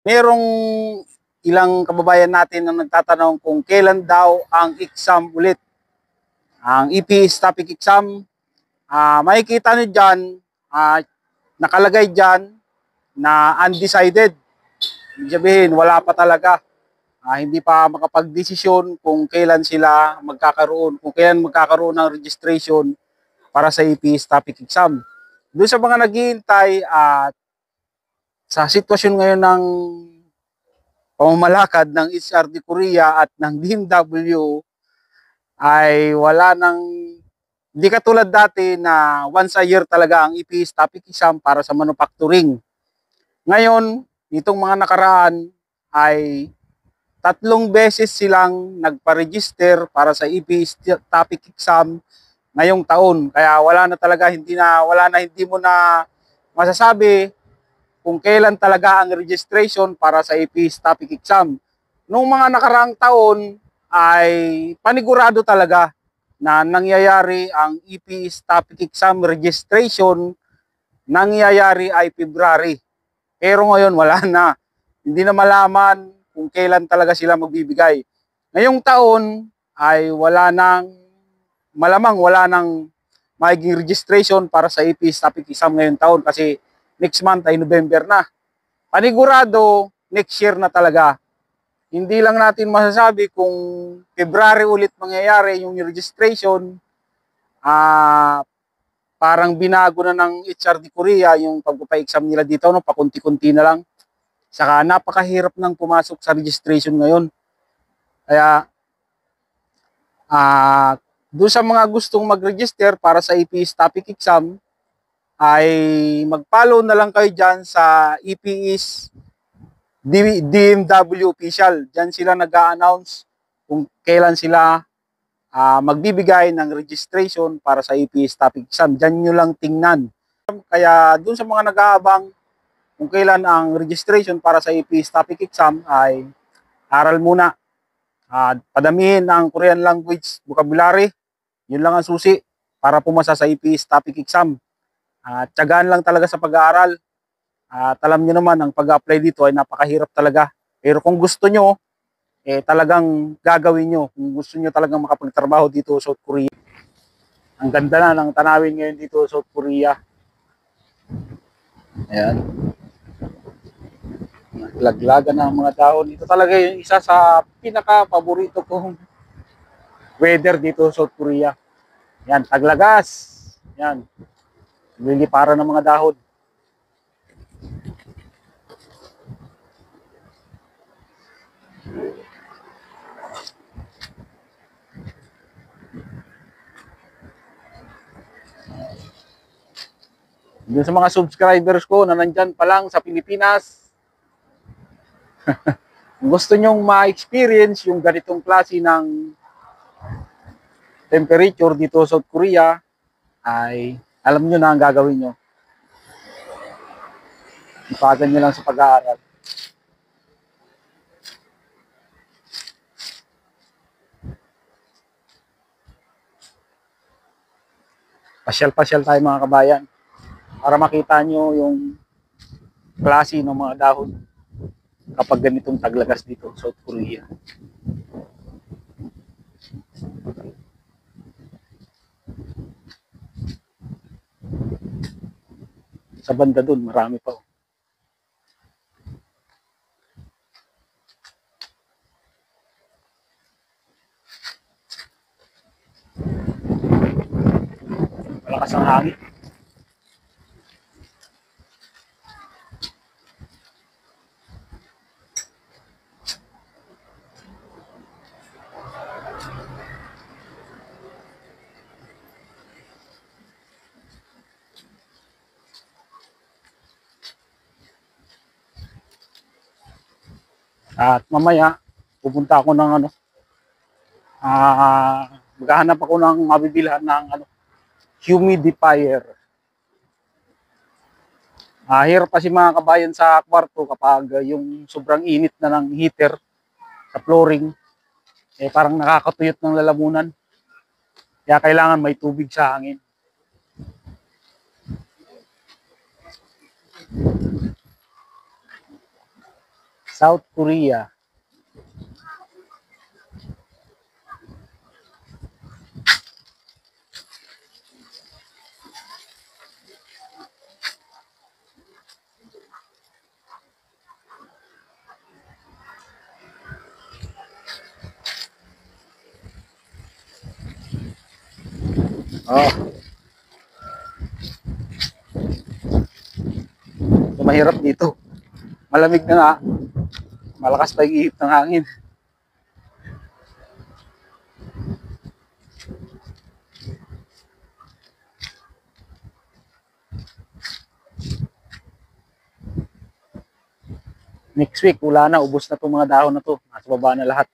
Merong ilang kababayan natin na nagtatanong kung kailan daw ang exam ulit. Ang EPS topic exam, makikita nyo dyan, nakalagay dyan na undecided. Ibig sabihin, wala pa talaga. Hindi pa makapag-desisyon kung kailan sila magkakaroon, kung kailan magkakaroon ng registration para sa EPS topic exam. Doon sa mga naghihintay at sa sitwasyon ngayon ng pamamalakad ng HRD Korea at ng DMW ay wala nang, hindi katulad dati na once a year talaga ang EPS topic exam para sa manufacturing. Ngayon, itong mga nakaraan ay 3 beses silang nagpa-register para sa EPS topic exam ngayong taon. Kaya wala na talaga, hindi mo na masasabi kung kailan talaga ang registration para sa EPS topic exam. Noong mga nakaraang taon ay panigurado talaga na nangyayari ang EPS topic exam registration, nangyayari ay February. Pero ngayon wala na. Hindi na malaman kung kailan talaga sila magbibigay. Ngayong taon ay malamang wala nang magiging registration para sa EPS topic exam ngayong taon kasi next month ay November na. Panigurado, next year na talaga. Hindi lang natin masasabi kung February ulit mangyayari yung registration. Parang binago na ng HRD Korea yung pagpapa-exam nila dito, no? Pakunti-kunti na lang. Saka napakahirap nang pumasok sa registration ngayon. Kaya doon sa mga gustong mag-register para sa EPS topic exam, ay mag-follow na lang kayo dyan sa EPS DMW official. Dyan sila nag-a-announce kung kailan sila magbibigay ng registration para sa EPS topic exam. Dyan nyo lang tingnan. Kaya dun sa mga nag-aabang kung kailan ang registration para sa EPS topic exam ay aral muna. Padamihin ang Korean language vocabulary. Yun lang ang susi para pumasa sa EPS topic exam. Tiyagaan lang talaga sa pag-aaral. At alam nyo naman, ang pag-apply dito ay napakahirap talaga. Pero kung gusto nyo, talagang gagawin nyo. Kung gusto nyo talagang makapagtrabaho dito sa South Korea. Ang ganda na ng tanawin ngayon dito sa South Korea. Ayan. Naglaglagan na ang mga dahon. Ito talaga yung isa sa pinaka-paborito kong weather dito sa South Korea. Yan, taglagas. Yan. Liliparan ng mga dahon. Doon sa mga subscribers ko na nandyan pa lang sa Pilipinas, gusto nyong ma-experience yung ganitong klase ng temperature dito sa South Korea, ay alam nyo na ang gagawin nyo. Ipagan nyo lang sa pag-aaral. Pasyal-pasyal tayo mga kabayan para makita nyo yung klase ng mga dahon kapag ganitong taglagas dito sa South Korea. Sa banda dun, marami pa. Malakas ang hangin. At mamaya, pupunta ako ng maghahanap ako ng mabibilhan ng humidifier. Hirap kasi mga kabayan sa kwarto kapag yung sobrang init na ng heater sa flooring, parang nakakatuyot ng lalamunan. Kaya kailangan may tubig sa hangin. South Korea. Oh, mahirap dito. Malamig na nga. Malakas pa yung ihip ng hangin. Next week, wala na. Ubos na itong mga dahon na to. Nasa baba na lahat.